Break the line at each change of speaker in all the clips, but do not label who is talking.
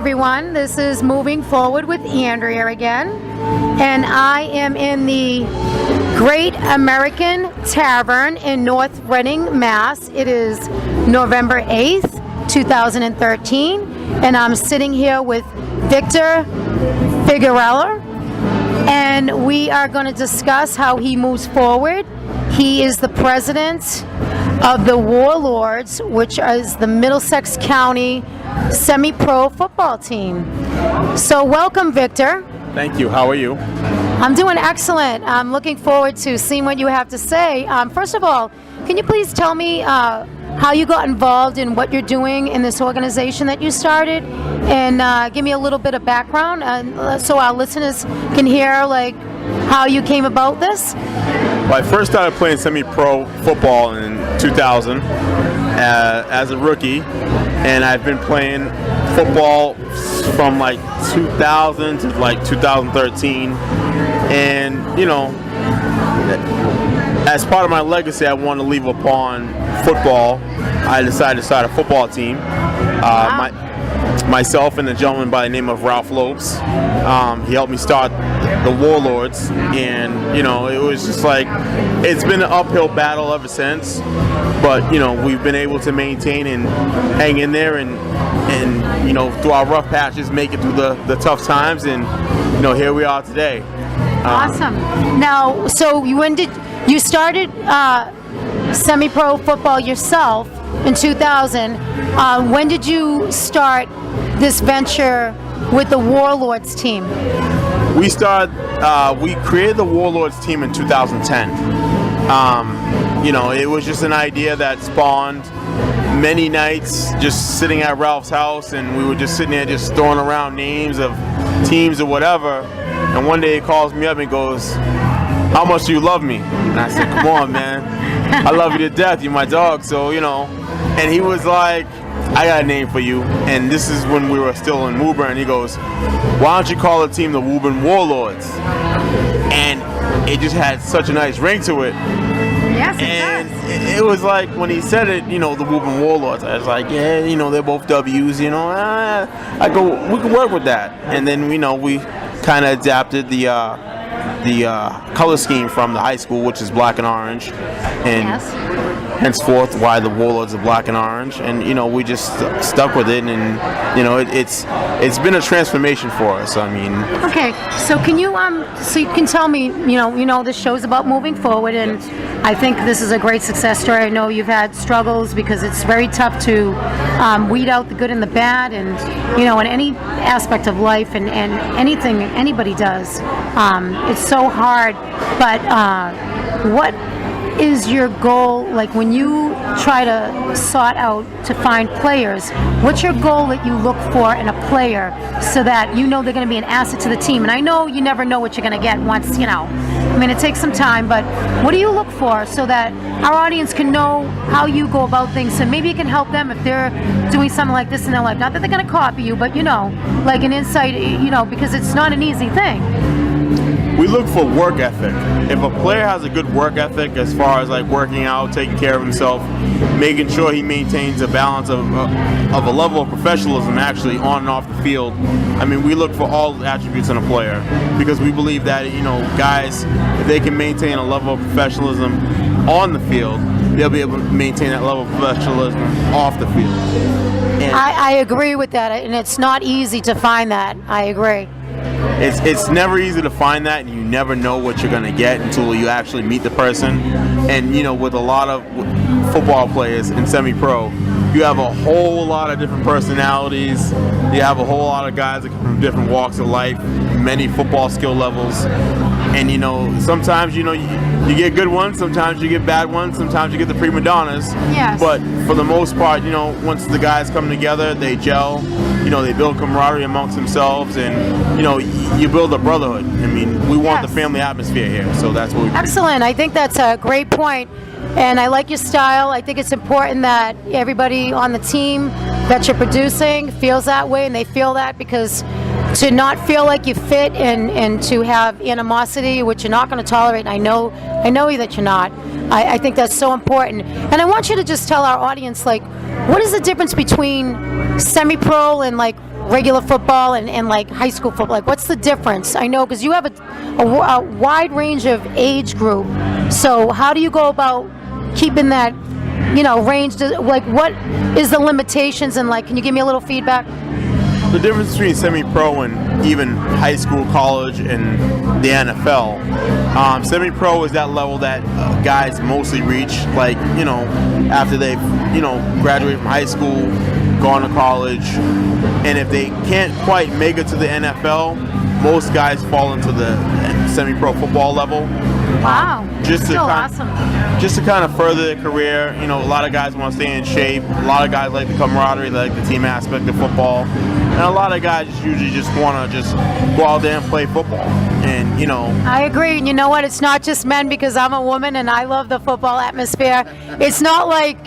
everyone. This is Moving Forward with Andrea again, and I am in the Great American Tavern in North Reading, Mass. It is November 8th, 2013, and I'm sitting here with Victor Figueroa, and we are going to discuss how he moves forward. He is the president of the Warlords, which is the Middlesex County semi-pro football team. So welcome, Victor.
Thank you. How are you?
I'm doing excellent. I'm looking forward to seeing what you have to say. First of all, can you please tell me how you got involved in what you're doing in this organization that you started, and give me a little bit of background so our listeners can hear like how you came about this?
Well, I first started playing semi-pro football in 2000 as a rookie, and I've been playing football from like 2000 to like 2013. And, you know, as part of my legacy, I want to leave upon football. I decided to start a football team. Myself and a gentleman by the name of Ralph Lopes. He helped me start the Warlords, and you know, it was just like, it's been an uphill battle ever since, but you know, we've been able to maintain and hang in there, and you know, through our rough patches, make it through the tough times, and you know, here we are today.
Awesome. Now, so when did you started semi-pro football yourself in 2000? When did you start this venture with the Warlords team?
We created the Warlords team in 2010. You know, it was just an idea that spawned many nights just sitting at Ralph's house, and we were just sitting there just throwing around names of teams or whatever. And one day he calls me up and goes, "How much do you love me?" And I said, "Come on, man. I love you to death. You're my dog." So, you know, and he was like, "I got a name for you." And this is when we were still in Woburn. He goes, "Why don't you call the team the Woburn Warlords?" And it just had such a nice ring to it.
Yes, it
and
does.
it was like, when he said it, you know, the Woburn Warlords, I was like, yeah, you know, they're both W's, you know. I go, we can work with that. And then, you know, we kind of adapted the color scheme from the high school, which is black and orange, and
Yes.
henceforth why the Warlords are black and orange. And you know, we just stuck with it, and you know, it's been a transformation for us. I mean,
Okay, so can you so you can tell me, you know this show's about moving forward, and I think this is a great success story. I know you've had struggles because it's very tough to weed out the good and the bad, and you know, in any aspect of life, and anything anybody does, it's so hard. But what is your goal, like when you try to sort out to find players, what's your goal that you look for in a player so that you know they're going to be an asset to the team? And I know you never know what you're going to get once, you know, I mean, it takes some time, but what do you look for so that our audience can know how you go about things, and maybe it can help them if they're doing something like this in their life? Not that they're going to copy you, but you know, like an insight, you know, because it's not an easy thing.
we look for work ethic. If a player has a good work ethic as far as like working out, taking care of himself, making sure he maintains a balance of a level of professionalism actually on and off the field, I mean, we look for all attributes in a player, because we believe that, you know, guys, if they can maintain a level of professionalism on the field, they'll be able to maintain that level of professionalism off the field. And
I agree with that, and it's not easy to find that. I agree.
It's never easy to find that, and you never know what you're going to get until you actually meet the person. And, you know, with a lot of football players in semi-pro, you have a whole lot of different personalities. You have a whole lot of guys that come from different walks of life, many football skill levels. And, you know, sometimes, you know, you get good ones, sometimes you get bad ones, sometimes you get the prima donnas.
Yes.
But for the most part, you know, once the guys come together, they gel, you know, they build camaraderie amongst themselves, and, you know, you build a brotherhood. I mean, we want the family atmosphere here, so that's what we
Excellent. I think that's a great point, and I like your style. I think it's important that everybody on the team that you're producing feels that way, and they feel that, because to not feel like you fit and to have animosity, which you're not going to tolerate, and I know that you're not. I think that's so important. And I want you to just tell our audience, like, what is the difference between semi-pro and like regular football and like high school football? Like, what's the difference? I know because you have a wide range of age group. So how do you go about keeping that, range? Like, what is the limitations? And like, can you give me a little feedback?
The difference between semi-pro and even high school, college, and the NFL, semi-pro is that level that guys mostly reach, like, after they've, graduated from high school, gone to college, and if they can't quite make it to the NFL, most guys fall into the semi-pro football level.
Wow, awesome.
Just to kind of further their career, a lot of guys want to stay in shape. A lot of guys like the camaraderie, like the team aspect of football. And a lot of guys usually just want to just go out there and play football. And,
I agree. And you know what? It's not just men, because I'm a woman and I love the football atmosphere. It's not like,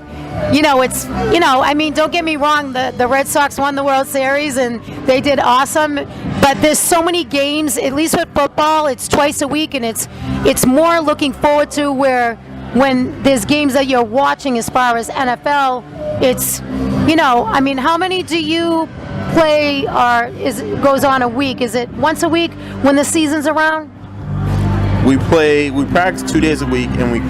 don't get me wrong, the Red Sox won the World Series and they did awesome. But there's so many games, at least with football, it's twice a week, and it's more looking forward to, where when there's games that you're watching as far as NFL, it's, how many do you play, or goes on a week? Is it once a week when the season's around?
We practice 2 days a week, and we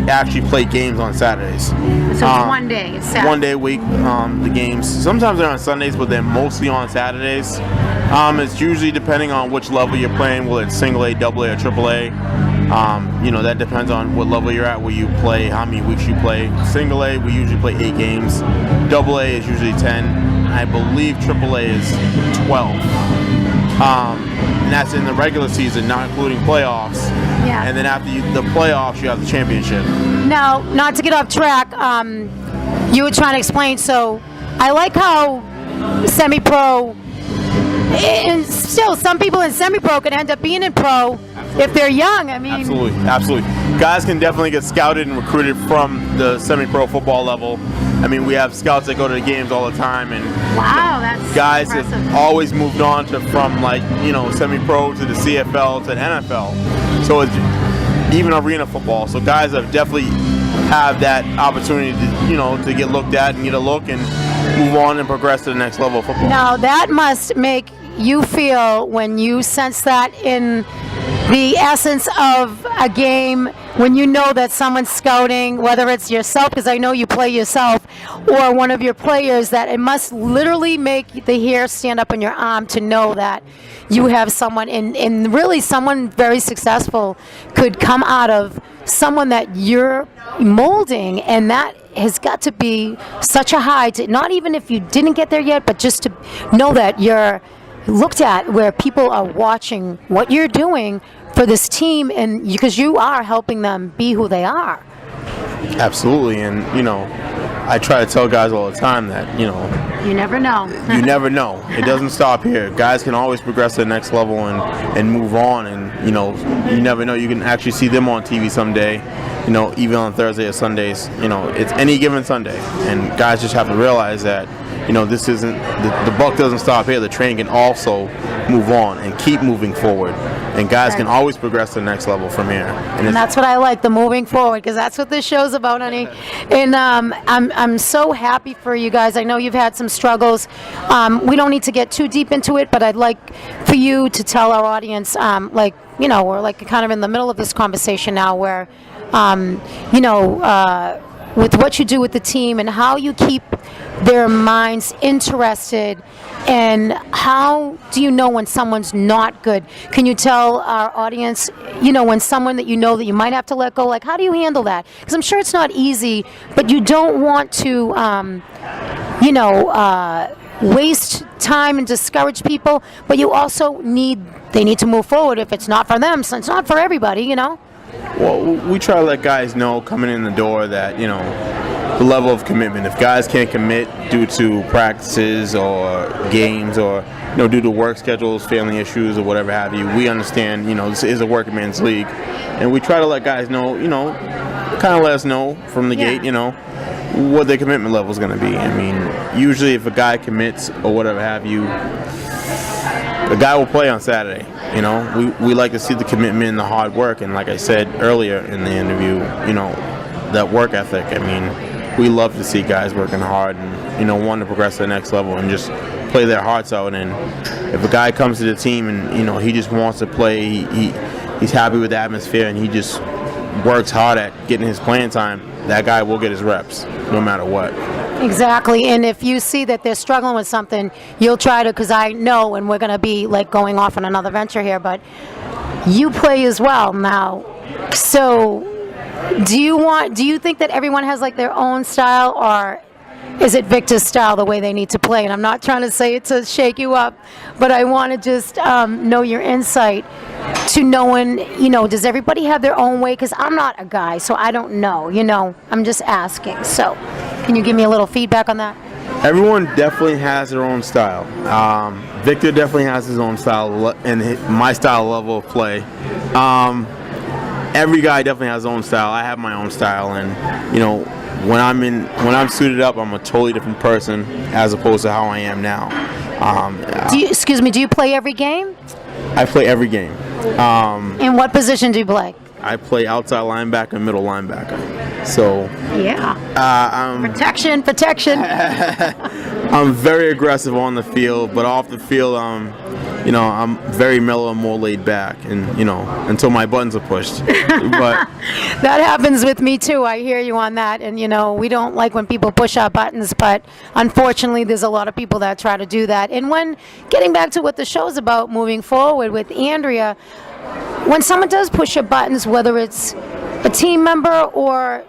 actually play games on Saturdays.
So it's one day. It's Saturday.
1 day a week, the games. Sometimes they're on Sundays, but they're mostly on Saturdays. It's usually depending on which level you're playing, whether it's single A, double A, or triple A. That depends on what level you're at, where you play, how many weeks you play. Single A, we usually play 8 games. Double A is usually 10. I believe triple A is 12. And that's in the regular season, not including playoffs.
Yeah.
And then after the playoffs, you have the championship.
Now, not to get off track, you were trying to explain, so I like how semi-pro, and still some people in semi-pro can end up being in pro if they're young.
Absolutely. Guys can definitely get scouted and recruited from the semi-pro football level. We have scouts that go to the games all the time, and
wow, that's
guys
impressive.
have always moved on from semi-pro to the CFL to the NFL. So it's even arena football. So guys have definitely have that opportunity to get looked at and get a look and move on and progress to the next level of football.
Now that must make you feel, when you sense that in the essence of a game, when you know that someone's scouting, whether it's yourself, because I know you play yourself, or one of your players, that it must literally make the hair stand up on your arm to know that you have someone, and really someone very successful could come out of someone that you're molding, and that has got to be such a high, to, not even if you didn't get there yet, but just to know that you're looked at, where people are watching what you're doing for this team, and because you are helping them be who they are.
Absolutely. And I try to tell guys all the time that
you never know.
You never know. It doesn't stop here. Guys can always progress to the next level and move on, and you never know. You can actually see them on TV someday, even on Thursday or Sundays. It's any given Sunday, and guys just have to realize that this isn't the buck doesn't stop here. The train can also move on and keep moving forward, and guys can always progress to the next level from here.
And that's what I like, the moving forward, because that's what this show's about, honey. And I'm so happy for you guys. I know you've had some struggles. We don't need to get too deep into it, but I'd like for you to tell our audience, we're like kind of in the middle of this conversation now, where with what you do with the team and how you keep their minds interested, and how do you know when someone's not good? Can you tell our audience, when someone that that you might have to let go, like how do you handle that? Because I'm sure it's not easy, but you don't want to, waste time and discourage people, but you also they need to move forward. If it's not for them, so it's not for everybody,
Well, we try to let guys know coming in the door that, the level of commitment. If guys can't commit due to practices or games, or, due to work schedules, family issues, or whatever have you, we understand, this is a working man's league. And we try to let guys know, kind of let us know from the gate, what their commitment level is going to be. Usually if a guy commits or whatever have you, the guy will play on Saturday. We like to see the commitment and the hard work, and like I said earlier in the interview, that work ethic. We love to see guys working hard and wanting to progress to the next level and just play their hearts out. And if a guy comes to the team and he just wants to play, he's happy with the atmosphere, and he just works hard at getting his playing time, that guy will get his reps no matter what.
Exactly, and if you see that they're struggling with something, you'll try to, because I know, and we're going to be like going off on another venture here, but you play as well now. So do you think that everyone has like their own style, or is it Victor's style the way they need to play? And I'm not trying to say it to shake you up, but I want to just know your insight to knowing, does everybody have their own way? Because I'm not a guy, so I don't know, I'm just asking. So can you give me a little feedback on that?
Everyone definitely has their own style. Victor definitely has his own style and my style level of play. Every guy definitely has his own style. I have my own style, and when I'm suited up, I'm a totally different person as opposed to how I am now.
Do you play every game?
I play every game.
In what position do you play?
I play outside linebacker, middle linebacker. So
yeah, protection.
I'm very aggressive on the field, but off the field, I'm very mellow and more laid back, and until my buttons are pushed. But
that happens with me too. I hear you on that, and we don't like when people push our buttons, but unfortunately, there's a lot of people that try to do that. And when getting back to what the show's about, moving forward with Andrea, when someone does push your buttons, whether it's a team member or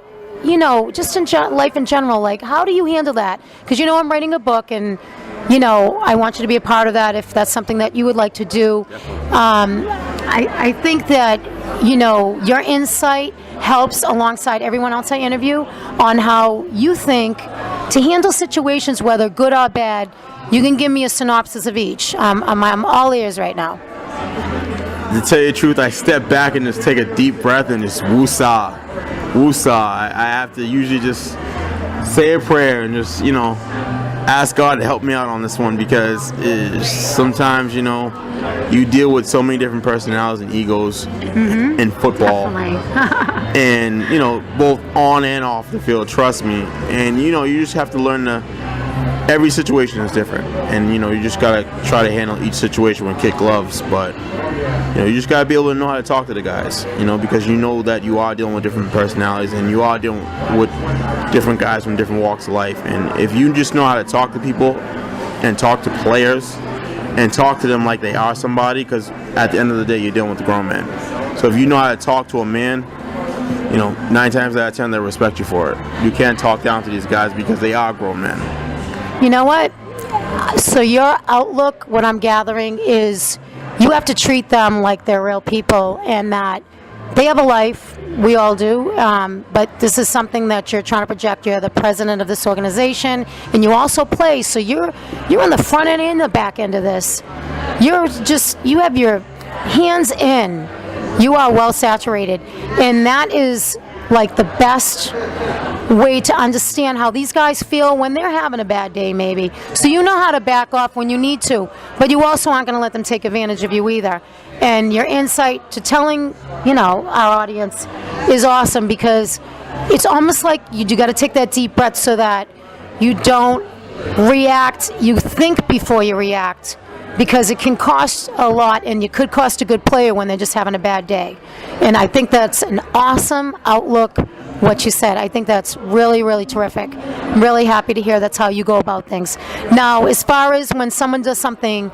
just in life in general, like, how do you handle that? Because I'm writing a book, and I want you to be a part of that if that's something that you would like to do. I think that your insight helps alongside everyone else I interview on how you think to handle situations, whether good or bad. You can give me a synopsis of each. I'm all ears right now.
To tell you the truth, I step back and just take a deep breath and just woosah. I have to usually just say a prayer and just, ask God to help me out on this one, because sometimes, you deal with so many different personalities and egos in football. And, both on and off the field, trust me. And, you just have to learn every situation is different. And, you just got to try to handle each situation with kid gloves. But, you just got to be able to know how to talk to the guys, because that you are dealing with different personalities, and you are dealing with different guys from different walks of life. And if you just know how to talk to people and talk to players and talk to them like they are somebody, because at the end of the day, you're dealing with a grown man. So if you know how to talk to a man, 9 times out of 10, they'll respect you for it. You can't talk down to these guys because they are grown men.
You know what? So your outlook, what I'm gathering, is you have to treat them like they're real people, and that they have a life. We all do, but this is something that you're trying to project. You're the president of this organization, and you also play. So you're on the front end and the back end of this. You have your hands in. You are well saturated, and that is like the best way to understand how these guys feel when they're having a bad day, maybe. So you know how to back off when you need to, but you also aren't going to let them take advantage of you either. And your insight to telling, our audience is awesome, because it's almost like you got to take that deep breath so that you don't react. You think before you react, because it can cost a lot, and you could cost a good player when they're just having a bad day. And I think that's an awesome outlook, what you said. I think that's really, really terrific. I'm really happy to hear that's how you go about things. Now, as far as when someone does something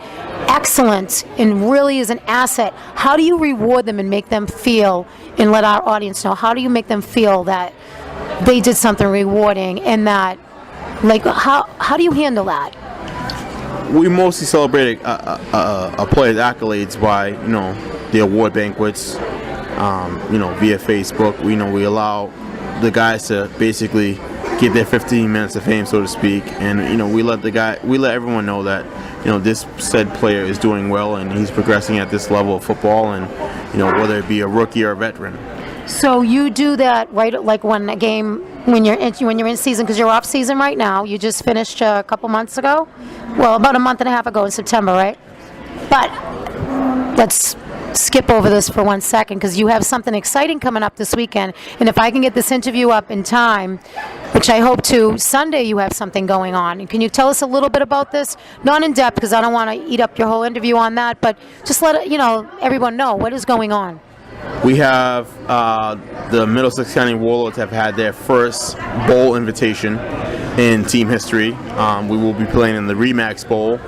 excellent and really is an asset, how do you reward them and make them feel, and let our audience know, how do you make them feel that they did something rewarding, and that, like, how do you handle that?
We mostly celebrate a player's accolades by, the award banquets, via Facebook. We allow the guys to basically get their 15 minutes of fame, so to speak, and we let everyone know that this said player is doing well and he's progressing at this level of football, and whether it be a rookie or a veteran. So
you do that right, like when you're in season, because you're off season right now. You just finished a couple months ago, about a month and a half ago in September, right? But let's skip over this for 1 second because you have something exciting coming up this weekend. And if I can get this interview up in time, which I hope to, Sunday you have something going on. And can you tell us a little bit about this? Not in depth because I don't want to eat up your whole interview on that, but just let everyone know what is going on.
We have the Middlesex County Warlords have had their first bowl invitation in team history. We will be playing in the Remax Bowl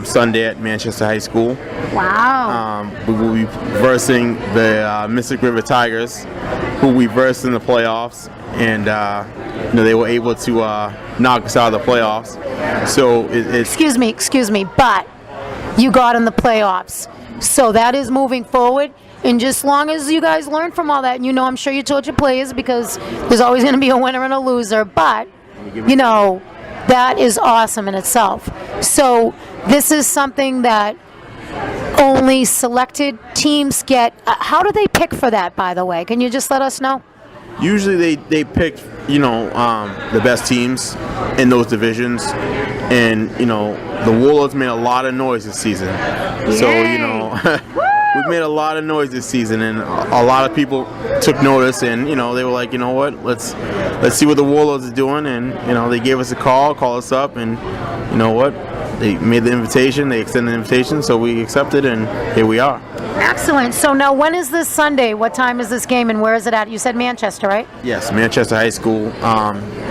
Sunday at Manchester High School.
Wow.
We will be versing the Mystic River Tigers, who we versed in the playoffs, and they were able to knock us out of the playoffs. So it's
Excuse me, but you got in the playoffs. So that is moving forward. And just long as you guys learn from all that, I'm sure you told your players because there's always going to be a winner and a loser, but, that is awesome in itself. So this is something that only selected teams get. How do they pick for that, by the way? Can you just let us know?
usually they pick the best teams in those divisions, and the Warlords made a lot of noise this season.
Yay.
So we've made a lot of noise this season, and a lot of people took notice, and they were like, what, let's see what the Warlords are doing, and they gave us a call us up, and what, they made the invitation, they extended the invitation, so we accepted, and here we are.
Excellent. So now, when is this Sunday? What time is this game, and where is it at? You said Manchester, right?
Yes, Manchester High School.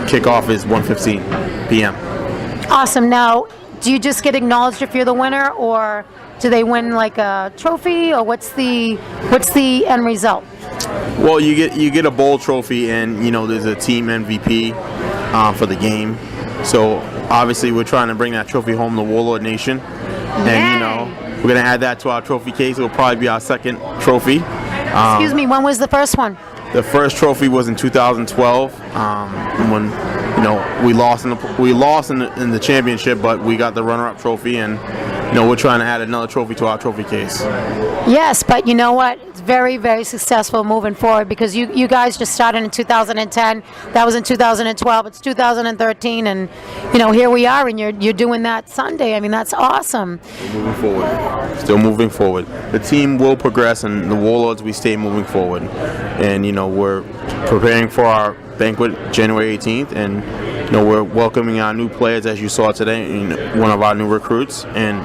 Kickoff is 1:15 p.m.
Awesome. Now, do you just get acknowledged if you're the winner, or do they win like a trophy, or what's the end result?
Well, you get a bowl trophy, and there's a team MVP for the game. So obviously, we're trying to bring that trophy home to Warlord Nation, and we're gonna add that to our trophy case. It'll probably be our second trophy.
Excuse me. When was the first one?
The first trophy was in 2012 when we lost in the championship, but we got the runner-up trophy, and we're trying to add another trophy to our trophy case. Yes,
but you know what? It's very, very successful moving forward, because you guys just started in 2010. That was in 2012. It's 2013, and here we are, and you're doing that Sunday. I mean, that's awesome.
We're still moving forward. The team will progress, and the Warlords, we stay moving forward. And we're preparing for our banquet January 18th, and we're welcoming our new players, as you saw today, one of our new recruits, and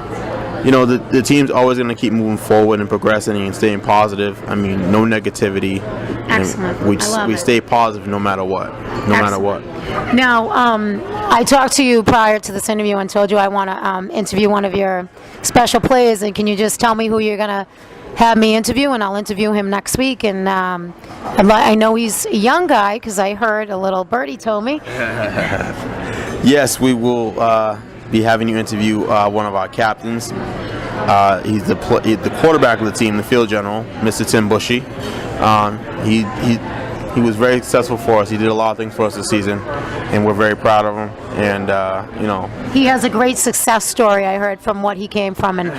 the team's always going to keep moving forward and progressing and staying positive. I mean, no negativity.
Excellent.
We stay positive no matter what. Matter what.
Now, I talked to you prior to this interview and told you I want to interview one of your special players, and can you just tell me who you're going to have me interview, and I'll interview him next week. And I know he's a young guy, because I heard a little birdie told me.
Yes, we will be having you interview one of our captains. He's the quarterback of the team, the field general, Mr. Tim Bushy. He was very successful for us. He did a lot of things for us this season, and we're very proud of him. And
he has a great success story, I heard, from what he came from, and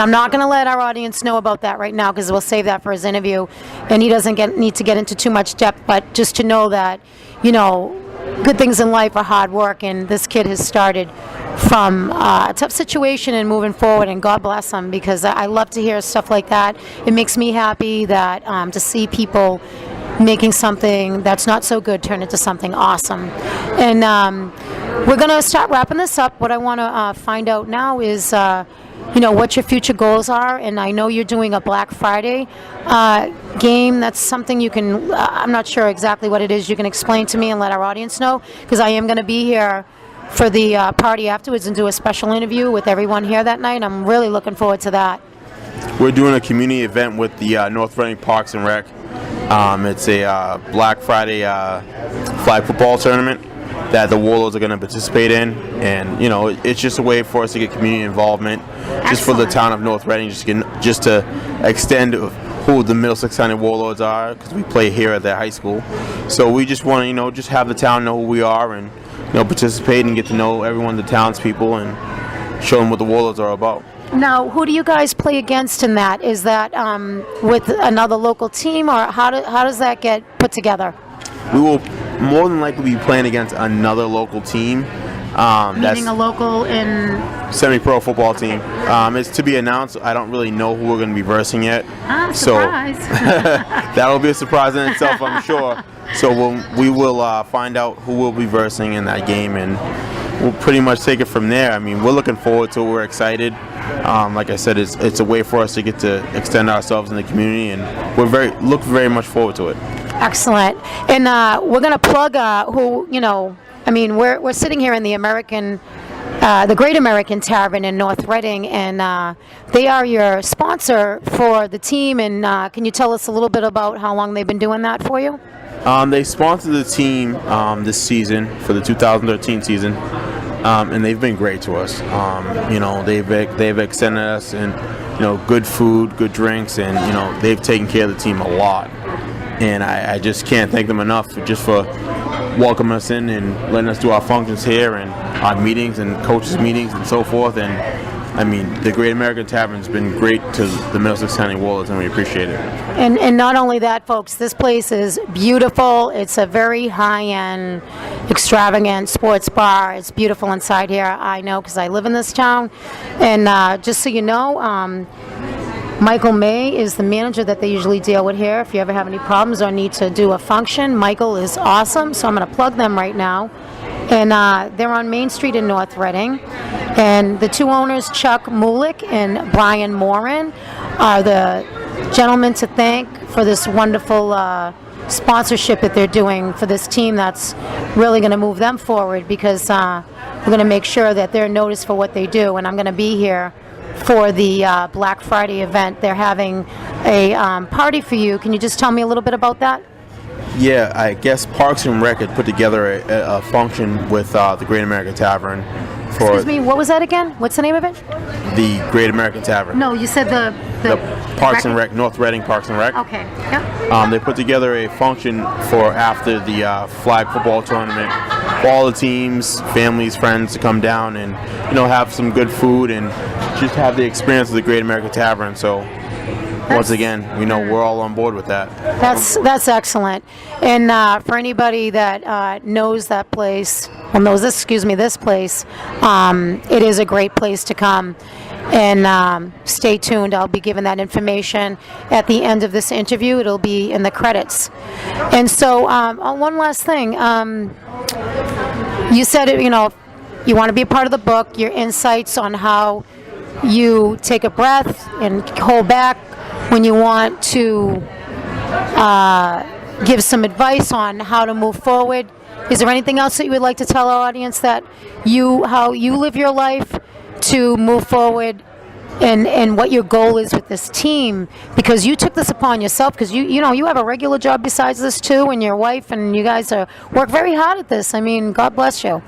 I'm not going to let our audience know about that right now, because we'll save that for his interview, and he doesn't need to get into too much depth, but just to know that good things in life are hard work, and this kid has started from a tough situation and moving forward, and God bless him, because I love to hear stuff like that. It makes me happy that to see people making something that's not so good turn into something awesome. And we're going to start wrapping this up. What I want to find out now is what your future goals are, and I know you're doing a Black Friday game. That's something you can, I'm not sure exactly what it is, you can explain to me and let our audience know, because I am going to be here for the party afterwards and do a special interview with everyone here that night. I'm really looking forward to that.
We're doing a community event with the North Reading Parks and Rec. It's a Black Friday flag football tournament that the Warlords are going to participate in, and it's just a way for us to get community involvement.
Excellent.
Just for the town of North Reading, just to extend who the Middlesex County Warlords are, because we play here at their high school. So we just want to just have the town know who we are, and participate and get to know everyone, the townspeople, and show them what the Warlords are about.
Now, who do you guys play against in that? Is that with another local team, or how does that get put together?
We will more than likely be playing against another local team,
Meaning a local in.
Semi-pro football team. It's to be announced. I don't really know who we're going to be versing yet.
Surprise.
So that'll be a surprise in itself, I'm sure. So we will find out who we'll be versing in that game, and we'll pretty much take it from there. I mean, we're looking forward to it. We're excited. Like I said, it's a way for us to get to extend ourselves in the community, and look very much forward to it.
Excellent. And we're going to plug who, I mean, we're sitting here in the the Great American Tavern in North Reading, and they are your sponsor for the team. And can you tell us a little bit about how long they've been doing that for you?
They sponsored the team this season for the 2013 season, and they've been great to us. They've extended us in good food, good drinks, and they've taken care of the team a lot. And I just can't thank them enough just for welcoming us in and letting us do our functions here and our meetings and coaches meetings and so forth. And I mean, the Great American Tavern's been great to the Middlesex County Warlords, and we appreciate it.
And not only that, folks, this place is beautiful. It's a very high-end, extravagant sports bar. It's beautiful inside here. I know because I live in this town. And just so you know, Michael May is the manager that they usually deal with here. If you ever have any problems or need to do a function, Michael is awesome. So I'm going to plug them right now. And they're on Main Street in North Reading. And the two owners, Chuck Mulick and Brian Morin, are the gentlemen to thank for this wonderful sponsorship that they're doing for this team that's really going to move them forward, because we're going to make sure that they're noticed for what they do. And I'm going to be here for the Black Friday event. They're having a party for you. Can you just tell me a little bit about that?
Yeah, I guess Parks and Rec had put together a function with the Great American Tavern.
Excuse me, what was that again? What's the name of it?
The Great American Tavern.
No, you said the
Parks and Rec, North Reading Parks and Rec.
Okay, yep.
They put together a function for after the flag football tournament for all the teams, families, friends to come down and have some good food and just have the experience of the Great American Tavern. So once again, we're all on board with that.
That's excellent. And for anybody that knows that place, this place, it is a great place to come. And stay tuned. I'll be giving that information at the end of this interview. It'll be in the credits. And so, one last thing. You said, you want to be a part of the book. Your insights on how you take a breath and hold back when you want to give some advice on how to move forward. Is there anything else that you would like to tell our audience that how you live your life to move forward, and what your goal is with this team? Because you took this upon yourself, because you have a regular job besides this too, and your wife, and you guys work very hard at this. I mean, God bless you.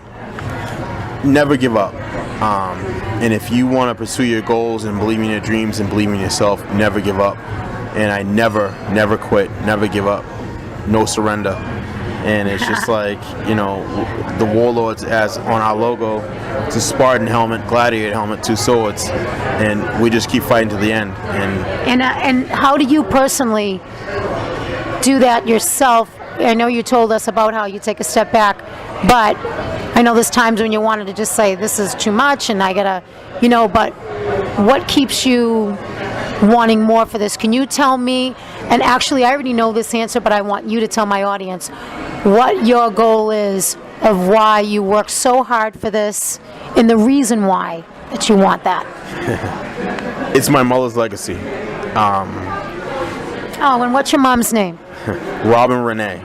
Never give up. And if you want to pursue your goals and believe in your dreams and believe in yourself, never give up. And I never quit, never give up, no surrender. And it's just like, the Warlords, as on our logo, it's a Spartan helmet, gladiator helmet, two swords, and we just keep fighting to the end.
And how do you personally do that yourself? I know you told us about how you take a step back, but I know there's times when you wanted to just say, this is too much, and I gotta, but what keeps you wanting more for this? Can you tell me, and actually I already know this answer, but I want you to tell my audience what your goal is of why you work so hard for this, and the reason why that you want that.
It's my mother's legacy.
Oh, and what's your mom's name?
Robin Renee.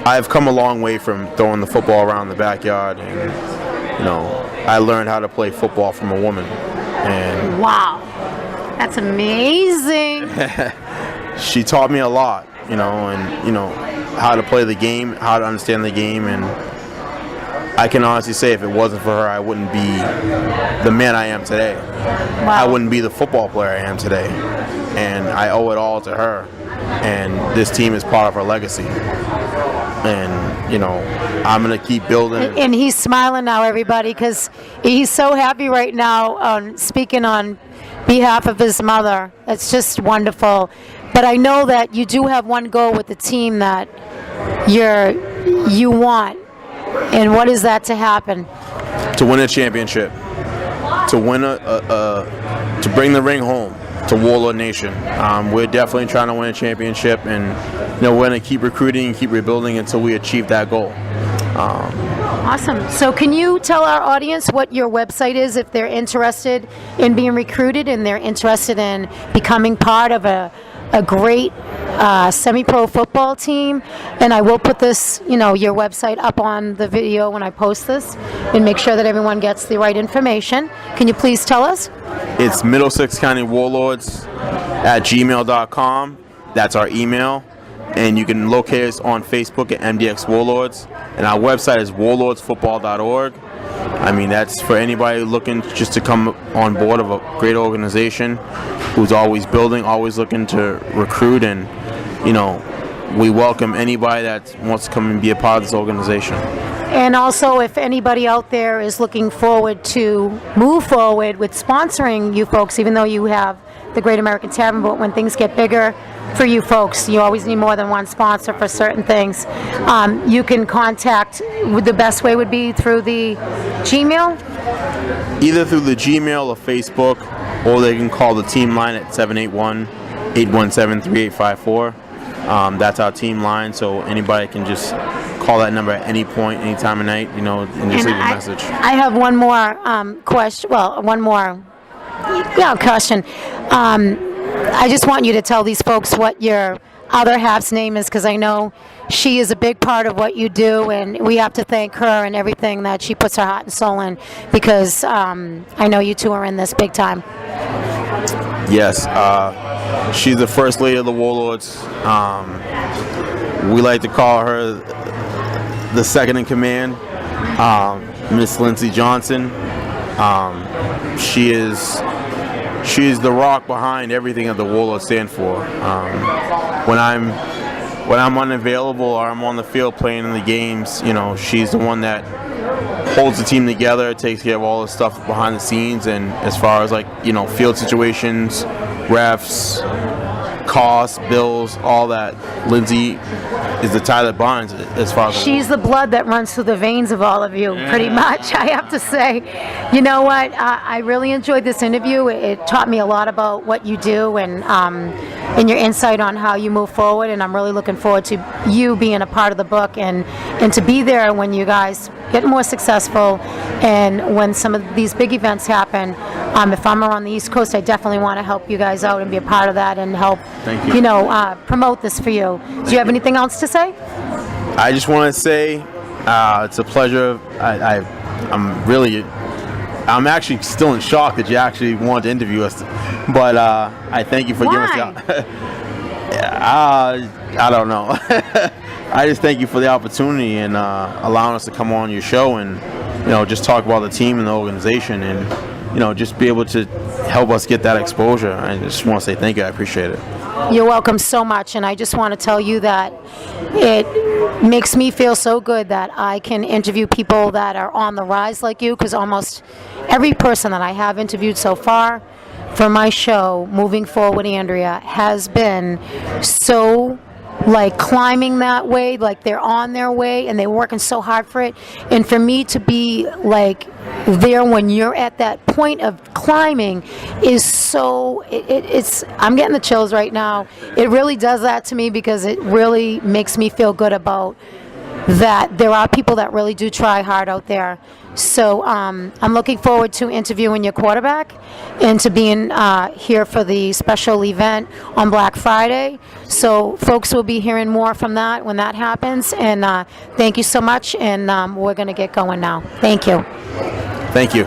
I've come a long way from throwing the football around the backyard, and I learned how to play football from a woman. And
wow, that's amazing.
She taught me a lot, and how to play the game, how to understand the game, and I can honestly say if it wasn't for her, I wouldn't be the man I am today.
Wow.
I wouldn't be the football player I am today. And I owe it all to her. And this team is part of her legacy. And, I'm going to keep building.
And he's smiling now, everybody, because he's so happy right now, speaking on behalf of his mother. It's just wonderful. But I know that you do have one goal with the team that you're you want, and what is that to happen?
To win a championship, to win to bring the ring home to Warlord Nation. We're definitely trying to win a championship, and we're going to keep recruiting and keep rebuilding until we achieve that goal.
Awesome. So can you tell our audience what your website is if they're interested in being recruited and they're interested in becoming part of a great semi-pro football team? And I will put this, your website up on the video when I post this and make sure that everyone gets the right information. Can you please tell us?
It's Middlesex County Warlords at gmail.com. That's our email. And you can locate us on Facebook at MDX Warlords. And our website is warlordsfootball.org. I mean, that's for anybody looking just to come on board of a great organization who's always building, always looking to recruit. And, we welcome anybody that wants to come and be a part of this organization.
And also, if anybody out there is looking forward to move forward with sponsoring you folks, even though you have the Great American Tavern, but when things get bigger for you folks, you always need more than one sponsor for certain things. You can contact, the best way would be through the Gmail?
Either through the Gmail or Facebook, or they can call the team line at 781-817-3854. That's our team line, so anybody can just call that number at any point, any time of night, and just leave a message.
I have one more question. Well, one more question. I just want you to tell these folks what your other half's name is, because I know she is a big part of what you do, and we have to thank her and everything that she puts her heart and soul in, because I know you two are in this big time.
Yes, she's the first lady of the Warlords. We like to call her the second in command, Miss Lindsay Johnson. She's the rock behind everything that the Warlords stand for. When I'm unavailable or I'm on the field playing in the games, she's the one that holds the team together, takes care of all the stuff behind the scenes, and as far as field situations, refs, costs, bills, all that, Lindsay is the tie that binds as far as
she's the blood that runs through the veins of all of you, pretty much, I have to say. You know what? I really enjoyed this interview. It taught me a lot about what you do and your insight on how you move forward, and I'm really looking forward to you being a part of the book and to be there when you guys get more successful and when some of these big events happen. If I'm on the East Coast, I definitely want to help you guys out and be a part of that and help, promote this for you. Do you have anything else to say?
I just want to say it's a pleasure. I'm actually still in shock that you actually wanted to interview us, but I thank you for giving us the I don't know. I just thank you for the opportunity and allowing us to come on your show and just talk about the team and the organization and just be able to help us get that exposure. I just want to say thank you. I appreciate it.
You're welcome so much, and I just want to tell you that it makes me feel so good that I can interview people that are on the rise like you, because almost every person that I have interviewed so far for my show, Moving Forward Andrea, has been so climbing that way, they're on their way and they're working so hard for it. And for me to be there when you're at that point of climbing is so, it's I'm getting the chills right now. It really does that to me, because it really makes me feel good about that there are people that really do try hard out there. So I'm looking forward to interviewing your quarterback and to being here for the special event on Black Friday. So folks will be hearing more from that when that happens. And thank you so much. And we're going to get going now. Thank you.
Thank you.